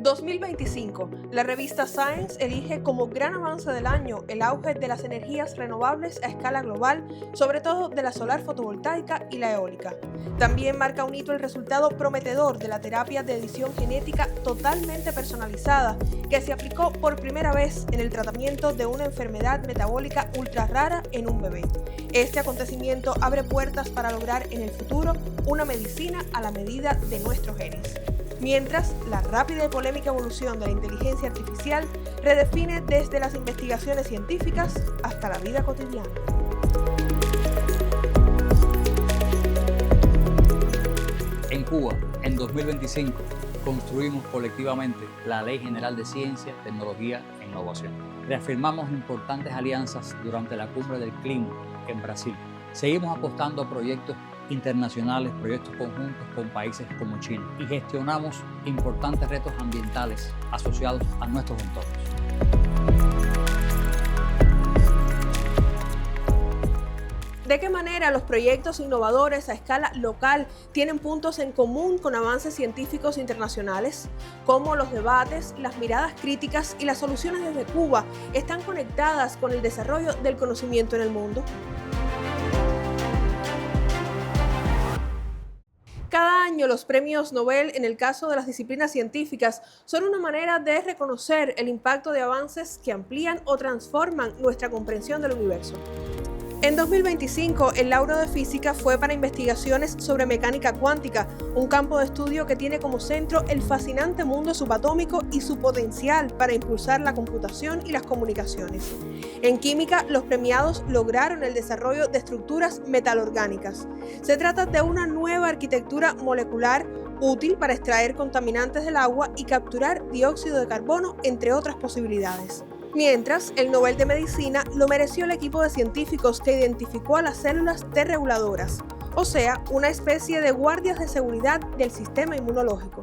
2025. La revista Science elige como gran avance del año el auge de las energías renovables a escala global, sobre todo de la solar fotovoltaica y la eólica. También marca un hito el resultado prometedor de la terapia de edición genética totalmente personalizada, que se aplicó por primera vez en el tratamiento de una enfermedad metabólica ultra rara en un bebé. Este acontecimiento abre puertas para lograr en el futuro una medicina a la medida de nuestros genes. Mientras, la rápida y polémica evolución de la inteligencia artificial redefine desde las investigaciones científicas hasta la vida cotidiana. En Cuba, en 2025, construimos colectivamente la Ley General de Ciencia, Tecnología e Innovación. Reafirmamos importantes alianzas durante la Cumbre del Clima en Brasil. Seguimos apostando a proyectos internacionales, proyectos conjuntos con países como China y gestionamos importantes retos ambientales asociados a nuestros entornos. ¿De qué manera los proyectos innovadores a escala local tienen puntos en común con avances científicos internacionales? ¿Cómo los debates, las miradas críticas y las soluciones desde Cuba están conectadas con el desarrollo del conocimiento en el mundo? Cada año los premios Nobel en el caso de las disciplinas científicas son una manera de reconocer el impacto de avances que amplían o transforman nuestra comprensión del universo. En 2025, el lauro de física fue para investigaciones sobre mecánica cuántica, un campo de estudio que tiene como centro el fascinante mundo subatómico y su potencial para impulsar la computación y las comunicaciones. En química, los premiados lograron el desarrollo de estructuras metalorgánicas. Se trata de una nueva arquitectura molecular útil para extraer contaminantes del agua y capturar dióxido de carbono, entre otras posibilidades. Mientras, el Nobel de Medicina lo mereció el equipo de científicos que identificó a las células T reguladoras, o sea, una especie de guardias de seguridad del sistema inmunológico.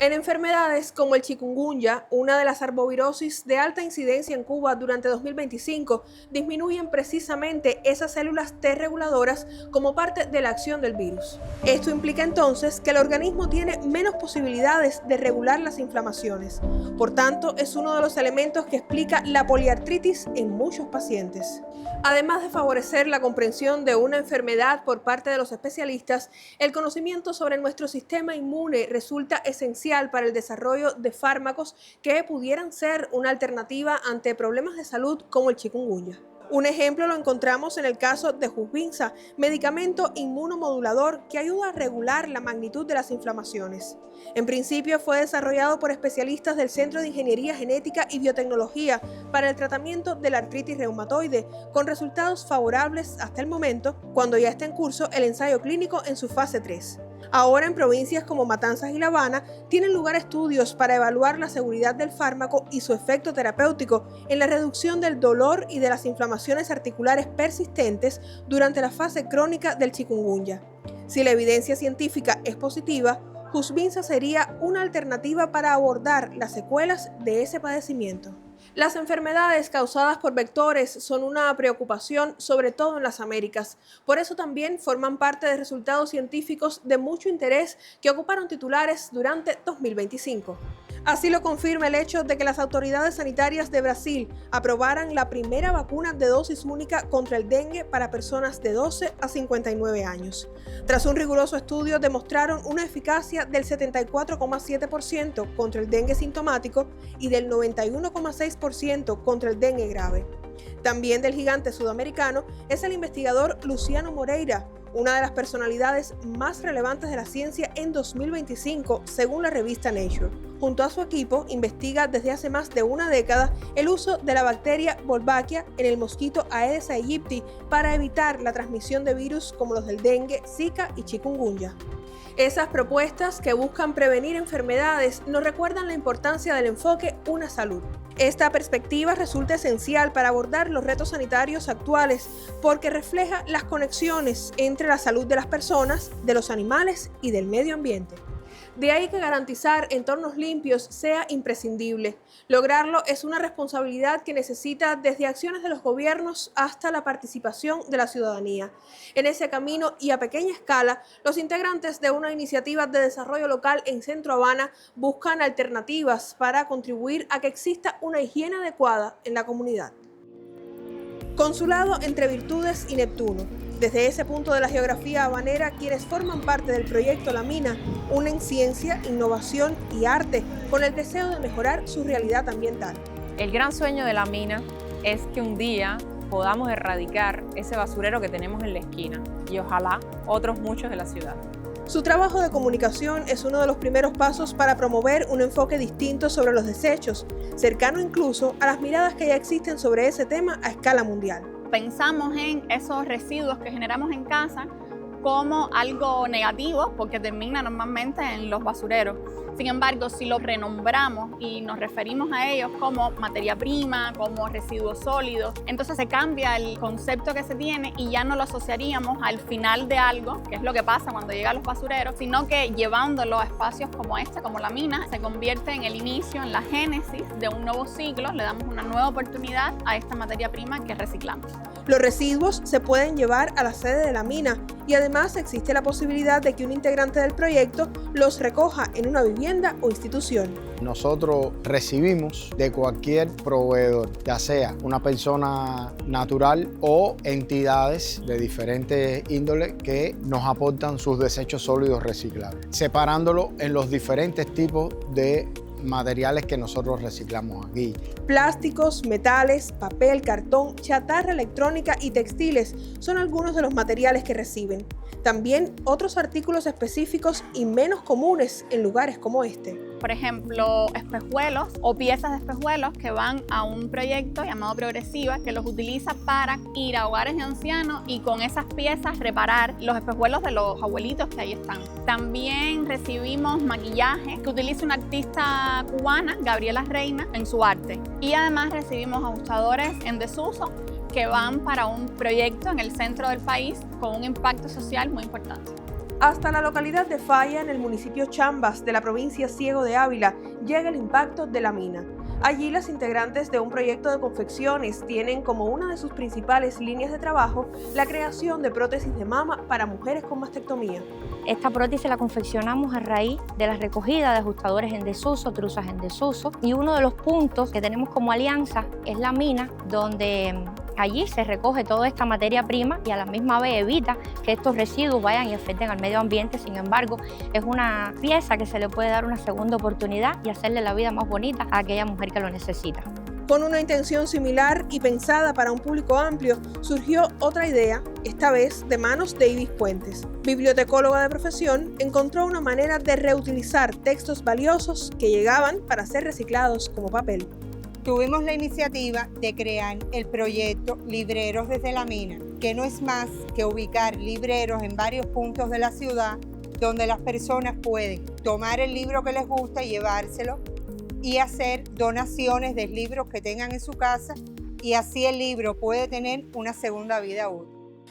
En enfermedades como el chikungunya, una de las arbovirosis de alta incidencia en Cuba durante 2025, disminuyen precisamente esas células T reguladoras como parte de la acción del virus. Esto implica entonces que el organismo tiene menos posibilidades de regular las inflamaciones. Por tanto, es uno de los elementos que explica la poliartritis en muchos pacientes. Además de favorecer la comprensión de una enfermedad por parte de los especialistas, el conocimiento sobre nuestro sistema inmune resulta esencial para el desarrollo de fármacos que pudieran ser una alternativa ante problemas de salud como el chikungunya. Un ejemplo lo encontramos en el caso de Husvinza, medicamento inmunomodulador que ayuda a regular la magnitud de las inflamaciones. En principio fue desarrollado por especialistas del Centro de Ingeniería Genética y Biotecnología para el tratamiento de la artritis reumatoide, con resultados favorables hasta el momento, cuando ya está en curso el ensayo clínico en su fase 3. Ahora en provincias como Matanzas y La Habana tienen lugar estudios para evaluar la seguridad del fármaco y su efecto terapéutico en la reducción del dolor y de las inflamaciones articulares persistentes durante la fase crónica del chikungunya. Si la evidencia científica es positiva, Husvinza sería una alternativa para abordar las secuelas de ese padecimiento. Las enfermedades causadas por vectores son una preocupación, sobre todo en las Américas. Por eso también forman parte de resultados científicos de mucho interés que ocuparon titulares durante 2025. Así lo confirma el hecho de que las autoridades sanitarias de Brasil aprobaran la primera vacuna de dosis única contra el dengue para personas de 12 a 59 años. Tras un riguroso estudio, demostraron una eficacia del 74,7% contra el dengue sintomático y del 91,6% contra el dengue grave. También del gigante sudamericano es el investigador Luciano Moreira, una de las personalidades más relevantes de la ciencia en 2025, según la revista Nature. Junto a su equipo, investiga desde hace más de una década el uso de la bacteria Wolbachia en el mosquito Aedes aegypti para evitar la transmisión de virus como los del dengue, Zika y chikungunya. Esas propuestas que buscan prevenir enfermedades nos recuerdan la importancia del enfoque Una Salud. Esta perspectiva resulta esencial para abordar los retos sanitarios actuales porque refleja las conexiones entre la salud de las personas, de los animales y del medio ambiente. De ahí que garantizar entornos limpios sea imprescindible. Lograrlo es una responsabilidad que necesita desde acciones de los gobiernos hasta la participación de la ciudadanía. En ese camino y a pequeña escala, los integrantes de una iniciativa de desarrollo local en Centro Habana buscan alternativas para contribuir a que exista una higiene adecuada en la comunidad. Consulado entre Virtudes y Neptuno. Desde ese punto de la geografía habanera, quienes forman parte del proyecto La Mina unen ciencia, innovación y arte con el deseo de mejorar su realidad ambiental. El gran sueño de La Mina es que un día podamos erradicar ese basurero que tenemos en la esquina y ojalá otros muchos de la ciudad. Su trabajo de comunicación es uno de los primeros pasos para promover un enfoque distinto sobre los desechos, cercano incluso a las miradas que ya existen sobre ese tema a escala mundial. Pensamos en esos residuos que generamos en casa como algo negativo porque termina normalmente en los basureros. Sin embargo, si los renombramos y nos referimos a ellos como materia prima, como residuos sólidos, entonces se cambia el concepto que se tiene y ya no lo asociaríamos al final de algo, que es lo que pasa cuando llega a los basureros, sino que llevándolo a espacios como este, como La Mina, se convierte en el inicio, en la génesis de un nuevo ciclo, le damos una nueva oportunidad a esta materia prima que reciclamos. Los residuos se pueden llevar a la sede de La Mina y además existe la posibilidad de que un integrante del proyecto los recoja en una vivienda o institución. Nosotros recibimos de cualquier proveedor, ya sea una persona natural o entidades de diferentes índoles que nos aportan sus desechos sólidos reciclables, separándolo en los diferentes tipos de materiales que nosotros reciclamos aquí. Plásticos, metales, papel, cartón, chatarra electrónica y textiles son algunos de los materiales que reciben. También otros artículos específicos y menos comunes en lugares como este. Por ejemplo, espejuelos o piezas de espejuelos que van a un proyecto llamado Progresiva que los utiliza para ir a hogares de ancianos y con esas piezas reparar los espejuelos de los abuelitos que ahí están. También recibimos maquillaje que utiliza una artista cubana, Gabriela Reina, en su arte. Y además recibimos ajustadores en desuso que van para un proyecto en el centro del país con un impacto social muy importante. Hasta la localidad de Falla, en el municipio Chambas de la provincia Ciego de Ávila, llega el impacto de La Mina. Allí las integrantes de un proyecto de confecciones tienen como una de sus principales líneas de trabajo la creación de prótesis de mama para mujeres con mastectomía. Esta prótesis la confeccionamos a raíz de la recogida de ajustadores en desuso, truzas en desuso, y uno de los puntos que tenemos como alianza es La Mina, donde allí se recoge toda esta materia prima y a la misma vez evita que estos residuos vayan y afecten al medio ambiente. Sin embargo, es una pieza que se le puede dar una segunda oportunidad y hacerle la vida más bonita a aquella mujer que lo necesita. Con una intención similar y pensada para un público amplio, surgió otra idea, esta vez de manos de Ibis Puentes. Bibliotecóloga de profesión, encontró una manera de reutilizar textos valiosos que llegaban para ser reciclados como papel. Tuvimos la iniciativa de crear el proyecto Libreros desde La Mina, que no es más que ubicar libreros en varios puntos de la ciudad donde las personas pueden tomar el libro que les gusta y llevárselo y hacer donaciones de libros que tengan en su casa y así el libro puede tener una segunda vida útil.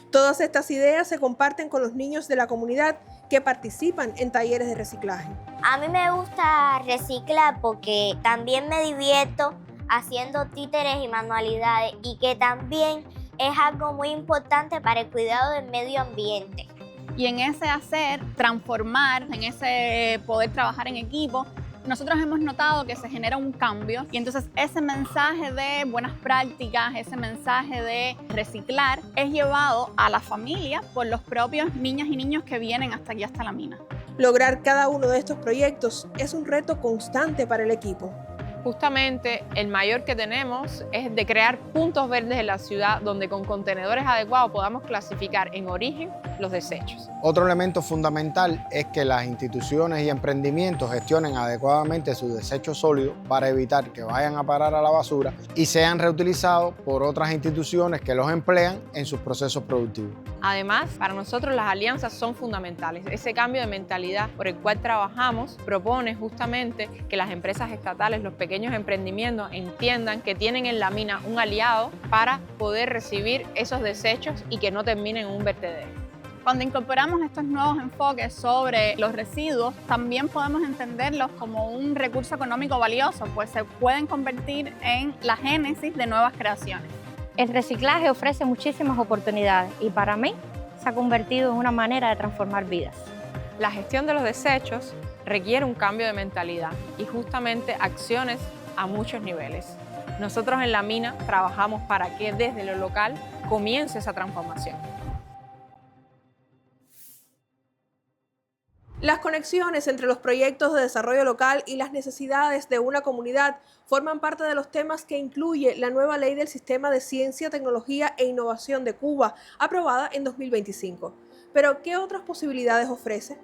Todas estas ideas se comparten con los niños de la comunidad que participan en talleres de reciclaje. A mí me gusta reciclar porque también me divierto haciendo títeres y manualidades y que también es algo muy importante para el cuidado del medio ambiente. Y en ese hacer, transformar, en ese poder trabajar en equipo, nosotros hemos notado que se genera un cambio y entonces ese mensaje de buenas prácticas, ese mensaje de reciclar es llevado a la familia por los propios niñas y niños que vienen hasta aquí, hasta La Mina. Lograr cada uno de estos proyectos es un reto constante para el equipo. Justamente el mayor que tenemos es de crear puntos verdes en la ciudad donde con contenedores adecuados podamos clasificar en origen los desechos. Otro elemento fundamental es que las instituciones y emprendimientos gestionen adecuadamente sus desechos sólidos para evitar que vayan a parar a la basura y sean reutilizados por otras instituciones que los emplean en sus procesos productivos. Además, para nosotros las alianzas son fundamentales. Ese cambio de mentalidad por el cual trabajamos propone justamente que las empresas estatales, los pequeños emprendimientos entiendan que tienen en La Mina un aliado para poder recibir esos desechos y que no terminen en un vertedero. Cuando incorporamos estos nuevos enfoques sobre los residuos, también podemos entenderlos como un recurso económico valioso, pues se pueden convertir en la génesis de nuevas creaciones. El reciclaje ofrece muchísimas oportunidades y para mí se ha convertido en una manera de transformar vidas. La gestión de los desechos requiere un cambio de mentalidad y justamente acciones a muchos niveles. Nosotros en la mina trabajamos para que desde lo local comience esa transformación. Las conexiones entre los proyectos de desarrollo local y las necesidades de una comunidad forman parte de los temas que incluye la nueva Ley del Sistema de Ciencia, Tecnología e Innovación de Cuba, aprobada en 2025. Pero, ¿qué otras posibilidades ofrece?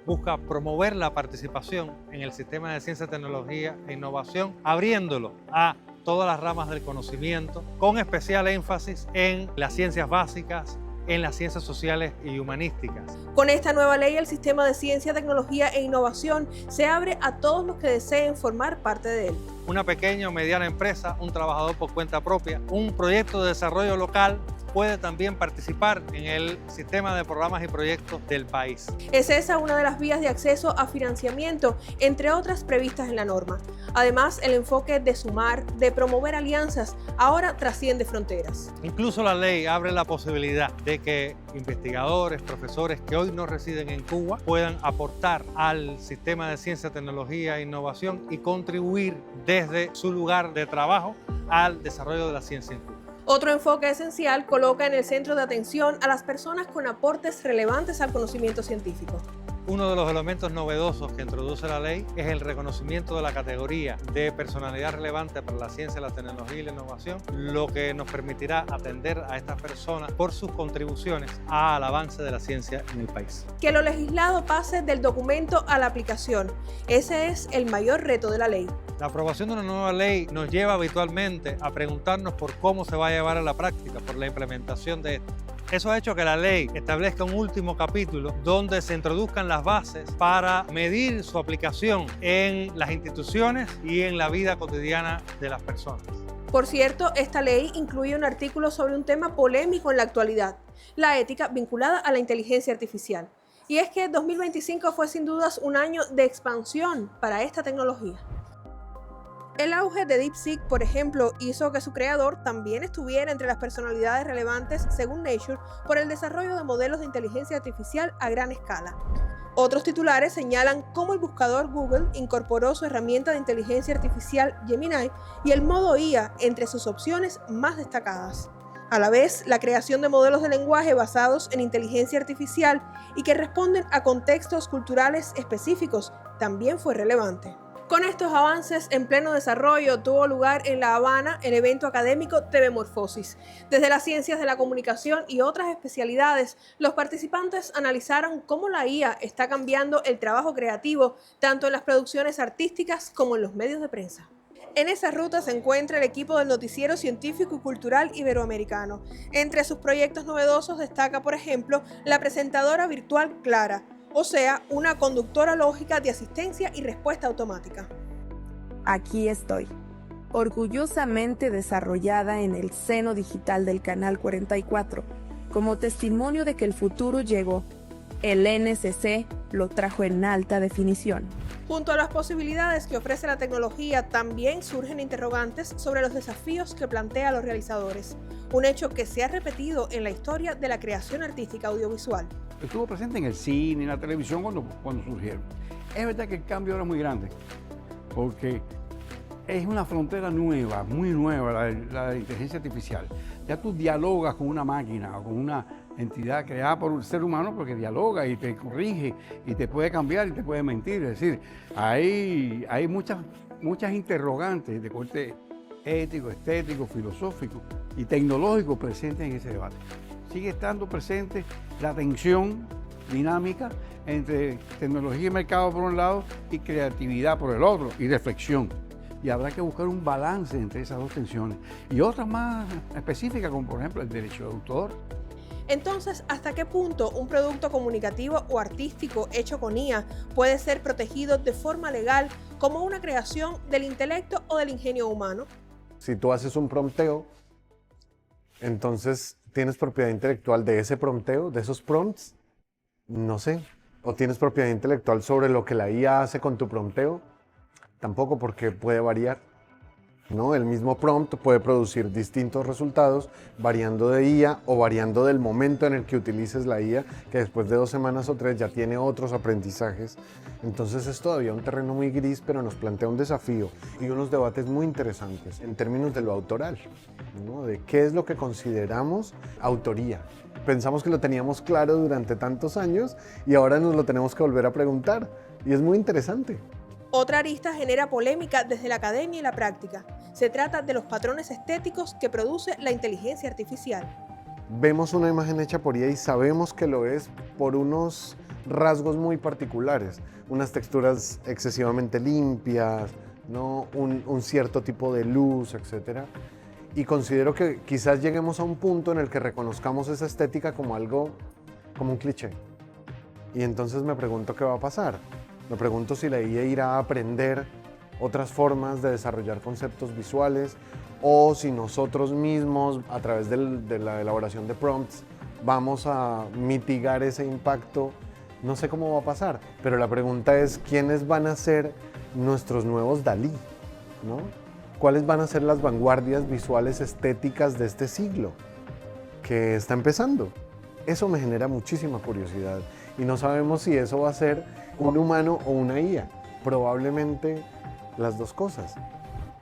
Busca promover la participación en el sistema de ciencia, tecnología e innovación, abriéndolo a todas las ramas del conocimiento, con especial énfasis en las ciencias básicas, en las ciencias sociales y humanísticas. Con esta nueva ley, el sistema de ciencia, tecnología e innovación se abre a todos los que deseen formar parte de él. Una pequeña o mediana empresa, un trabajador por cuenta propia, un proyecto de desarrollo local puede también participar en el sistema de programas y proyectos del país. Es esa una de las vías de acceso a financiamiento, entre otras previstas en la norma. Además, el enfoque de sumar, de promover alianzas, ahora trasciende fronteras. Incluso la ley abre la posibilidad de que investigadores, profesores que hoy no residen en Cuba puedan aportar al sistema de ciencia, tecnología e innovación y contribuir desde su lugar de trabajo al desarrollo de la ciencia en Cuba. Otro enfoque esencial coloca en el centro de atención a las personas con aportes relevantes al conocimiento científico. Uno de los elementos novedosos que introduce la ley es el reconocimiento de la categoría de personalidad relevante para la ciencia, la tecnología y la innovación, lo que nos permitirá atender a estas personas por sus contribuciones al avance de la ciencia en el país. Que lo legislado pase del documento a la aplicación. Ese es el mayor reto de la ley. La aprobación de una nueva ley nos lleva habitualmente a preguntarnos por cómo se va a llevar a la práctica, por la implementación de esto. Eso ha hecho que la ley establezca un último capítulo donde se introduzcan las bases para medir su aplicación en las instituciones y en la vida cotidiana de las personas. Por cierto, esta ley incluye un artículo sobre un tema polémico en la actualidad, la ética vinculada a la inteligencia artificial. Y es que 2025 fue sin dudas un año de expansión para esta tecnología. El auge de DeepSeek, por ejemplo, hizo que su creador también estuviera entre las personalidades relevantes, según Nature, por el desarrollo de modelos de inteligencia artificial a gran escala. Otros titulares señalan cómo el buscador Google incorporó su herramienta de inteligencia artificial Gemini y el modo IA entre sus opciones más destacadas. A la vez, la creación de modelos de lenguaje basados en inteligencia artificial y que responden a contextos culturales específicos también fue relevante. Con estos avances en pleno desarrollo tuvo lugar en La Habana el evento académico TVMorfosis. Desde las ciencias de la comunicación y otras especialidades, los participantes analizaron cómo la IA está cambiando el trabajo creativo, tanto en las producciones artísticas como en los medios de prensa. En esa ruta se encuentra el equipo del Noticiero Científico y Cultural Iberoamericano. Entre sus proyectos novedosos destaca, por ejemplo, la presentadora virtual Clara, o sea, una conductora lógica de asistencia y respuesta automática. Aquí estoy, orgullosamente desarrollada en el seno digital del Canal 44, como testimonio de que el futuro llegó. El NCC lo trajo en alta definición. Junto a las posibilidades que ofrece la tecnología, también surgen interrogantes sobre los desafíos que plantea a los realizadores, un hecho que se ha repetido en la historia de la creación artística audiovisual. Estuvo presente en el cine, en la televisión cuando surgieron. Es verdad que el cambio ahora es muy grande, porque es una frontera nueva, muy nueva, la de inteligencia artificial. Ya tú dialogas con una máquina o con una entidad creada por un ser humano porque dialoga y te corrige y te puede cambiar y te puede mentir. Es decir, hay muchas interrogantes de corte ético, estético, filosófico y tecnológico presentes en ese debate. Sigue estando presente la tensión dinámica entre tecnología y mercado por un lado y creatividad por el otro y reflexión. Y habrá que buscar un balance entre esas dos tensiones y otras más específicas como por ejemplo el derecho de autor. Entonces, ¿hasta qué punto un producto comunicativo o artístico hecho con IA puede ser protegido de forma legal como una creación del intelecto o del ingenio humano? Si tú haces un prompteo, entonces tienes propiedad intelectual de ese prompteo, de esos prompts, No sé. ¿O tienes propiedad intelectual sobre lo que la IA hace con tu prompteo? Tampoco, porque puede variar, ¿no? El mismo prompt puede producir distintos resultados variando de IA o variando del momento en el que utilices la IA, que después de 2 semanas o 3 ya tiene otros aprendizajes. Entonces es todavía un terreno muy gris, pero nos plantea un desafío y unos debates muy interesantes en términos de lo autoral, ¿no? De qué es lo que consideramos autoría. Pensamos que lo teníamos claro durante tantos años y ahora nos lo tenemos que volver a preguntar, y es muy interesante. Otra arista genera polémica desde la academia y la práctica. Se trata de los patrones estéticos que produce la inteligencia artificial. Vemos una imagen hecha por IA y sabemos que lo es por unos rasgos muy particulares, unas texturas excesivamente limpias, ¿no? un cierto tipo de luz, etc. Y considero que quizás lleguemos a un punto en el que reconozcamos esa estética como algo, como un cliché. Y entonces me pregunto qué va a pasar. Me pregunto si la IA irá a aprender otras formas de desarrollar conceptos visuales, o si nosotros mismos, a través de la elaboración de prompts, vamos a mitigar ese impacto. No sé cómo va a pasar, pero la pregunta es, ¿quiénes van a ser nuestros nuevos Dalí, ¿no? ¿Cuáles van a ser las vanguardias visuales estéticas de este siglo que está empezando? Eso me genera muchísima curiosidad y no sabemos si eso va a ser un humano o una IA. Probablemente las dos cosas.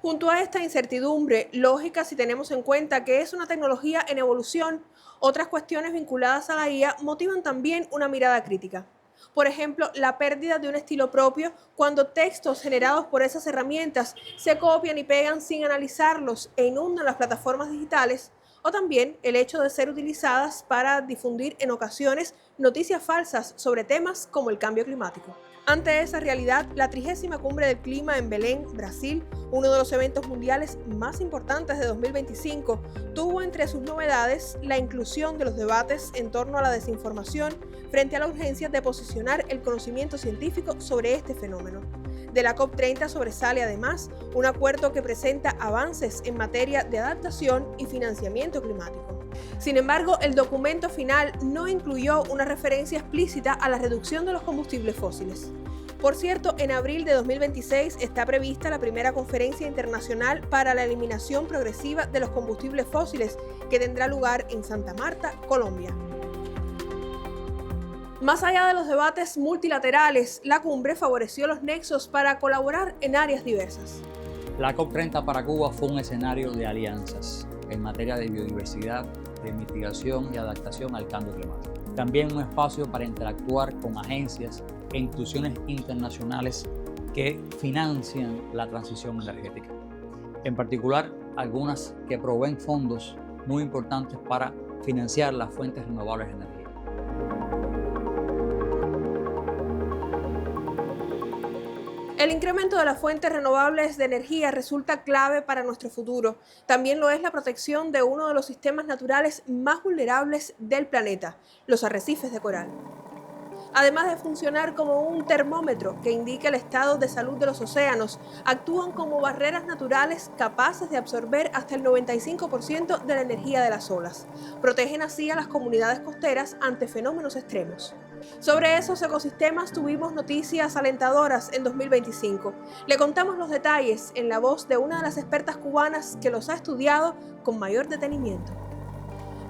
Junto a esta incertidumbre lógica, si tenemos en cuenta que es una tecnología en evolución, otras cuestiones vinculadas a la IA motivan también una mirada crítica. Por ejemplo, la pérdida de un estilo propio cuando textos generados por esas herramientas se copian y pegan sin analizarlos e inundan las plataformas digitales, o también el hecho de ser utilizadas para difundir en ocasiones noticias falsas sobre temas como el cambio climático. Ante esa realidad, la 30ª Cumbre del Clima en Belén, Brasil, uno de los eventos mundiales más importantes de 2025, tuvo entre sus novedades la inclusión de los debates en torno a la desinformación frente a la urgencia de posicionar el conocimiento científico sobre este fenómeno. De la COP30 sobresale además un acuerdo que presenta avances en materia de adaptación y financiamiento climático. Sin embargo, el documento final no incluyó una referencia explícita a la reducción de los combustibles fósiles. Por cierto, en abril de 2026 está prevista la primera conferencia internacional para la eliminación progresiva de los combustibles fósiles, que tendrá lugar en Santa Marta, Colombia. Más allá de los debates multilaterales, la cumbre favoreció los nexos para colaborar en áreas diversas. La COP30 para Cuba fue un escenario de alianzas en materia de biodiversidad, de mitigación y adaptación al cambio climático. También un espacio para interactuar con agencias e instituciones internacionales que financian la transición energética. En particular, algunas que proveen fondos muy importantes para financiar las fuentes renovables de energía. El incremento de las fuentes renovables de energía resulta clave para nuestro futuro. También lo es la protección de uno de los sistemas naturales más vulnerables del planeta, los arrecifes de coral. Además de funcionar como un termómetro que indica el estado de salud de los océanos, actúan como barreras naturales capaces de absorber hasta el 95% de la energía de las olas. Protegen así a las comunidades costeras ante fenómenos extremos. Sobre esos ecosistemas tuvimos noticias alentadoras en 2025. Le contamos los detalles en la voz de una de las expertas cubanas que los ha estudiado con mayor detenimiento.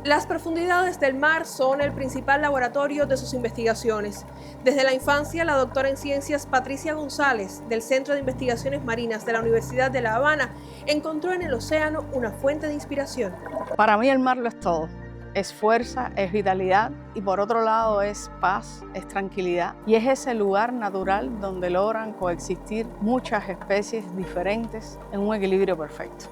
Las profundidades del mar son el principal laboratorio de sus investigaciones. Desde la infancia, la doctora en ciencias Patricia González, del Centro de Investigaciones Marinas de la Universidad de La Habana, encontró en el océano una fuente de inspiración. Para mí el mar lo es todo. Es fuerza, es vitalidad y por otro lado es paz, es tranquilidad. Y es ese lugar natural donde logran coexistir muchas especies diferentes en un equilibrio perfecto.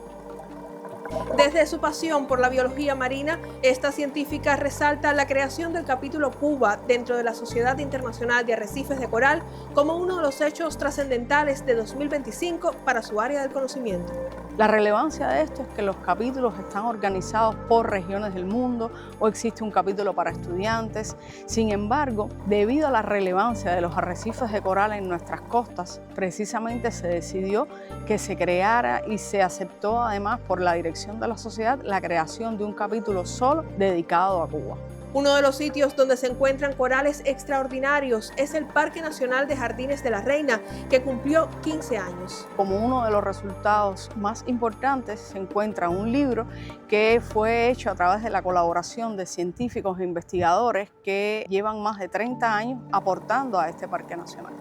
Desde su pasión por la biología marina, esta científica resalta la creación del capítulo Cuba dentro de la Sociedad Internacional de Arrecifes de Coral como uno de los hechos trascendentales de 2025 para su área del conocimiento. La relevancia de esto es que los capítulos están organizados por regiones del mundo o existe un capítulo para estudiantes. Sin embargo, debido a la relevancia de los arrecifes de coral en nuestras costas, precisamente se decidió que se creara y se aceptó además por la dirección de la sociedad la creación de un capítulo solo dedicado a Cuba. Uno de los sitios donde se encuentran corales extraordinarios es el Parque Nacional de Jardines de la Reina, que cumplió 15 años. Como uno de los resultados más importantes se encuentra un libro que fue hecho a través de la colaboración de científicos e investigadores que llevan más de 30 años aportando a este Parque Nacional.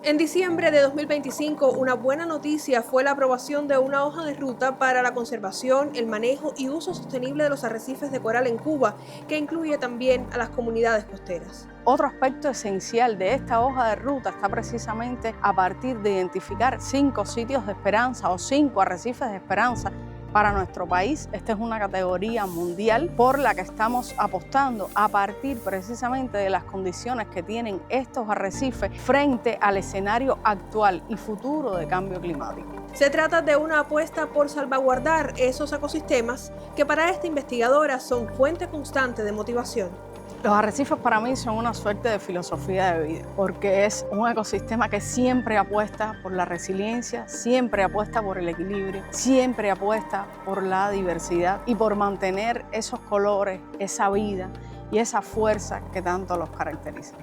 En diciembre de 2025, una buena noticia fue la aprobación de una hoja de ruta para la conservación, el manejo y uso sostenible de los arrecifes de coral en Cuba, que incluye también a las comunidades costeras. Otro aspecto esencial de esta hoja de ruta está precisamente a partir de identificar 5 sitios de esperanza o 5 arrecifes de esperanza para nuestro país. Esta es una categoría mundial por la que estamos apostando a partir precisamente de las condiciones que tienen estos arrecifes frente al escenario actual y futuro de cambio climático. Se trata de una apuesta por salvaguardar esos ecosistemas que para esta investigadora son fuente constante de motivación. Los arrecifes para mí son una suerte de filosofía de vida, porque es un ecosistema que siempre apuesta por la resiliencia, siempre apuesta por el equilibrio, siempre apuesta por la diversidad y por mantener esos colores, esa vida y esa fuerza que tanto los caracteriza.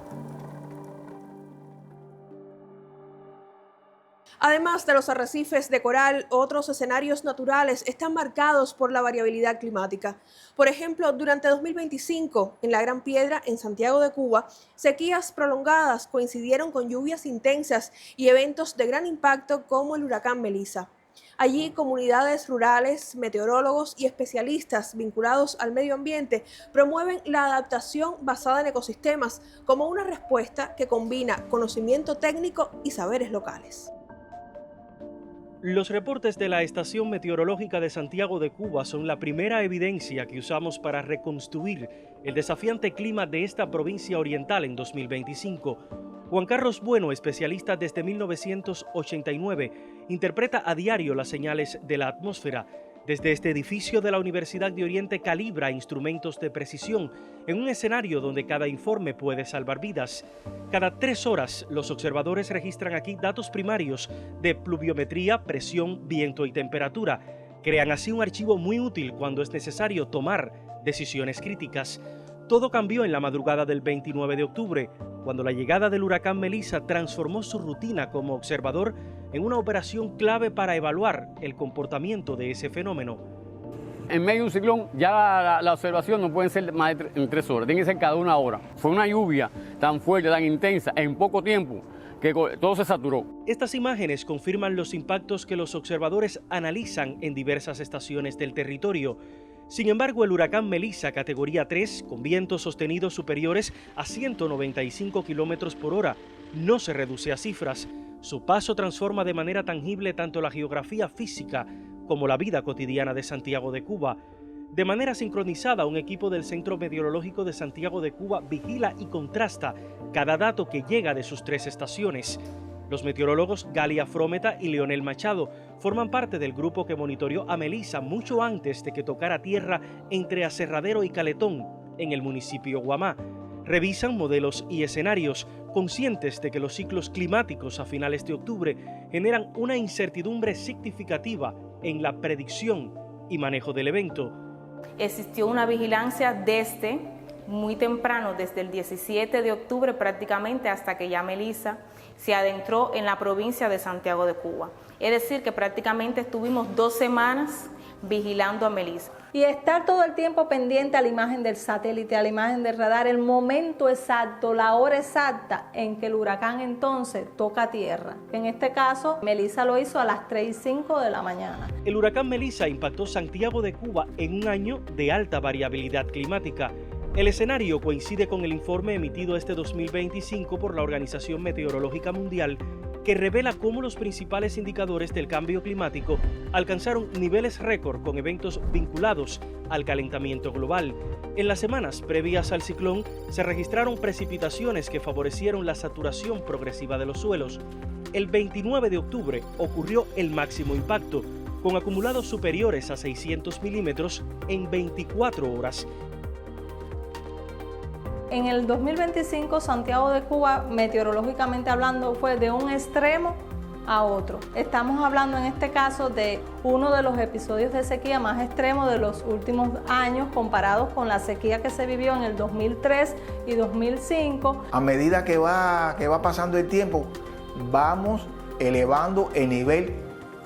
Además de los arrecifes de coral, otros escenarios naturales están marcados por la variabilidad climática. Por ejemplo, durante 2025, en la Gran Piedra, en Santiago de Cuba, sequías prolongadas coincidieron con lluvias intensas y eventos de gran impacto como el huracán Melissa. Allí, comunidades rurales, meteorólogos y especialistas vinculados al medio ambiente promueven la adaptación basada en ecosistemas como una respuesta que combina conocimiento técnico y saberes locales. Los reportes de la Estación Meteorológica de Santiago de Cuba son la primera evidencia que usamos para reconstruir el desafiante clima de esta provincia oriental en 2025. Juan Carlos Bueno, especialista desde 1989, interpreta a diario las señales de la atmósfera. Desde este edificio de la Universidad de Oriente calibra instrumentos de precisión en un escenario donde cada informe puede salvar vidas. Cada 3 horas, los observadores registran aquí datos primarios de pluviometría, presión, viento y temperatura. Crean así un archivo muy útil cuando es necesario tomar decisiones críticas. Todo cambió en la madrugada del 29 de octubre, cuando la llegada del huracán Melissa transformó su rutina como observador en una operación clave para evaluar el comportamiento de ese fenómeno. En medio de un ciclón ya la observación no puede ser más de 3 horas, tiene que ser cada 1 hora. Fue una lluvia tan fuerte, tan intensa, en poco tiempo, que todo se saturó. Estas imágenes confirman los impactos que los observadores analizan en diversas estaciones del territorio. Sin embargo, el huracán Melissa, categoría 3, con vientos sostenidos superiores a 195 kilómetros por hora, no se reduce a cifras. Su paso transforma de manera tangible tanto la geografía física como la vida cotidiana de Santiago de Cuba. De manera sincronizada, un equipo del Centro Meteorológico de Santiago de Cuba vigila y contrasta cada dato que llega de sus 3 estaciones. Los meteorólogos Galia Frometa y Leonel Machado forman parte del grupo que monitoreó a Melissa mucho antes de que tocara tierra entre Aserradero y Caletón, en el municipio Guamá. Revisan modelos y escenarios, conscientes de que los ciclos climáticos a finales de octubre generan una incertidumbre significativa en la predicción y manejo del evento. Existió una vigilancia desde muy temprano, desde el 17 de octubre prácticamente hasta que ya Melissa se adentró en la provincia de Santiago de Cuba. Es decir, que prácticamente estuvimos 2 semanas vigilando a Melissa. Y estar todo el tiempo pendiente a la imagen del satélite, a la imagen del radar, el momento exacto, la hora exacta en que el huracán entonces toca tierra. En este caso, Melissa lo hizo a las 3:05 de la mañana. El huracán Melissa impactó Santiago de Cuba en un año de alta variabilidad climática. El escenario coincide con el informe emitido este 2025 por la Organización Meteorológica Mundial, que revela cómo los principales indicadores del cambio climático alcanzaron niveles récord con eventos vinculados al calentamiento global. En las semanas previas al ciclón se registraron precipitaciones que favorecieron la saturación progresiva de los suelos. El 29 de octubre ocurrió el máximo impacto, con acumulados superiores a 600 milímetros en 24 horas. En el 2025, Santiago de Cuba, meteorológicamente hablando, fue de un extremo a otro. Estamos hablando en este caso de uno de los episodios de sequía más extremos de los últimos años comparados con la sequía que se vivió en el 2003 y 2005. A medida que va pasando el tiempo, vamos elevando el nivel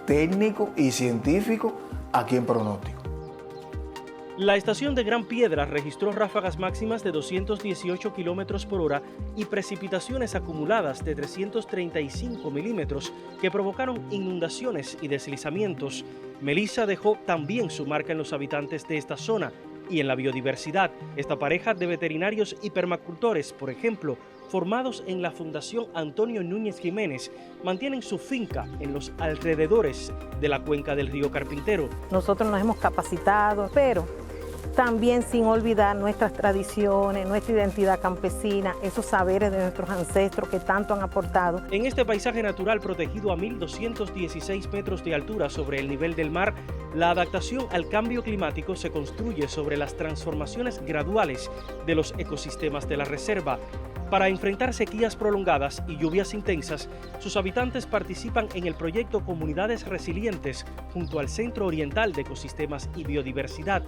técnico y científico aquí en pronóstico. La estación de Gran Piedra registró ráfagas máximas de 218 kilómetros por hora y precipitaciones acumuladas de 335 milímetros que provocaron inundaciones y deslizamientos. Melissa dejó también su marca en los habitantes de esta zona y en la biodiversidad. Esta pareja de veterinarios y permacultores, por ejemplo, formados en la Fundación Antonio Núñez Jiménez, mantienen su finca en los alrededores de la cuenca del río Carpintero. Nosotros nos hemos capacitado, pero también sin olvidar nuestras tradiciones, nuestra identidad campesina, esos saberes de nuestros ancestros que tanto han aportado. En este paisaje natural protegido a 1.216 metros de altura sobre el nivel del mar, la adaptación al cambio climático se construye sobre las transformaciones graduales de los ecosistemas de la reserva. Para enfrentar sequías prolongadas y lluvias intensas, sus habitantes participan en el proyecto Comunidades Resilientes junto al Centro Oriental de Ecosistemas y Biodiversidad.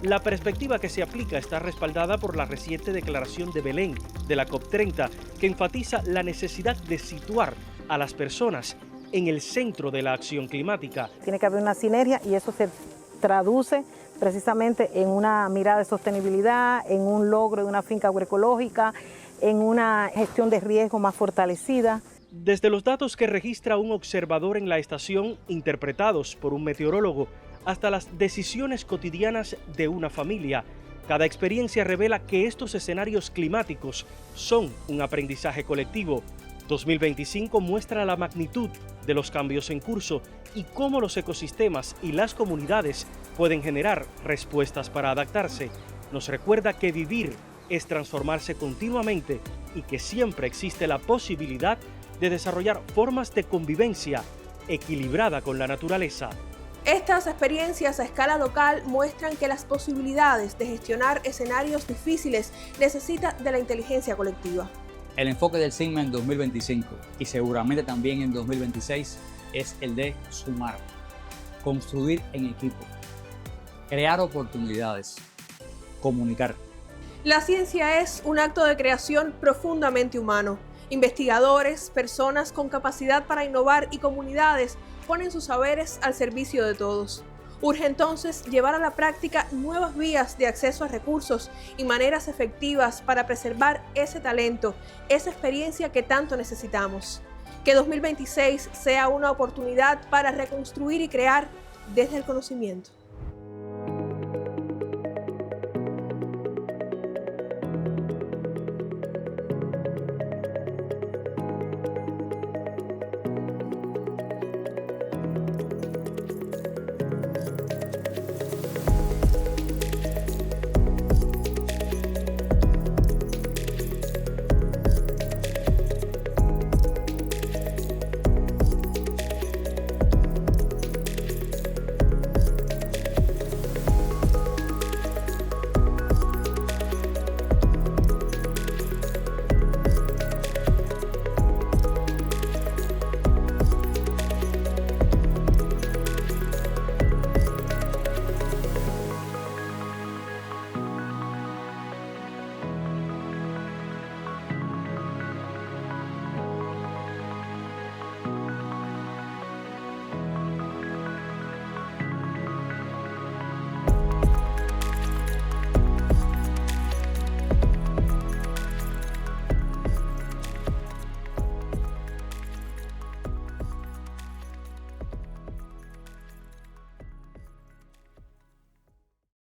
La perspectiva que se aplica está respaldada por la reciente declaración de Belén de la COP30, que enfatiza la necesidad de situar a las personas en el centro de la acción climática. Tiene que haber una sinergia y eso se traduce precisamente en una mirada de sostenibilidad, en un logro de una finca agroecológica, en una gestión de riesgo más fortalecida. Desde los datos que registra un observador en la estación, interpretados por un meteorólogo, hasta las decisiones cotidianas de una familia, cada experiencia revela que estos escenarios climáticos son un aprendizaje colectivo. 2025 muestra la magnitud de los cambios en curso y cómo los ecosistemas y las comunidades pueden generar respuestas para adaptarse. Nos recuerda que vivir es transformarse continuamente y que siempre existe la posibilidad de desarrollar formas de convivencia equilibrada con la naturaleza. Estas experiencias a escala local muestran que las posibilidades de gestionar escenarios difíciles necesitan de la inteligencia colectiva. El enfoque del SIGMA en 2025 y seguramente también en 2026 es el de sumar, construir en equipo, crear oportunidades, comunicar. La ciencia es un acto de creación profundamente humano. Investigadores, personas con capacidad para innovar y comunidades ponen sus saberes al servicio de todos. Urge entonces llevar a la práctica nuevas vías de acceso a recursos y maneras efectivas para preservar ese talento, esa experiencia que tanto necesitamos. Que 2026 sea una oportunidad para reconstruir y crear desde el conocimiento.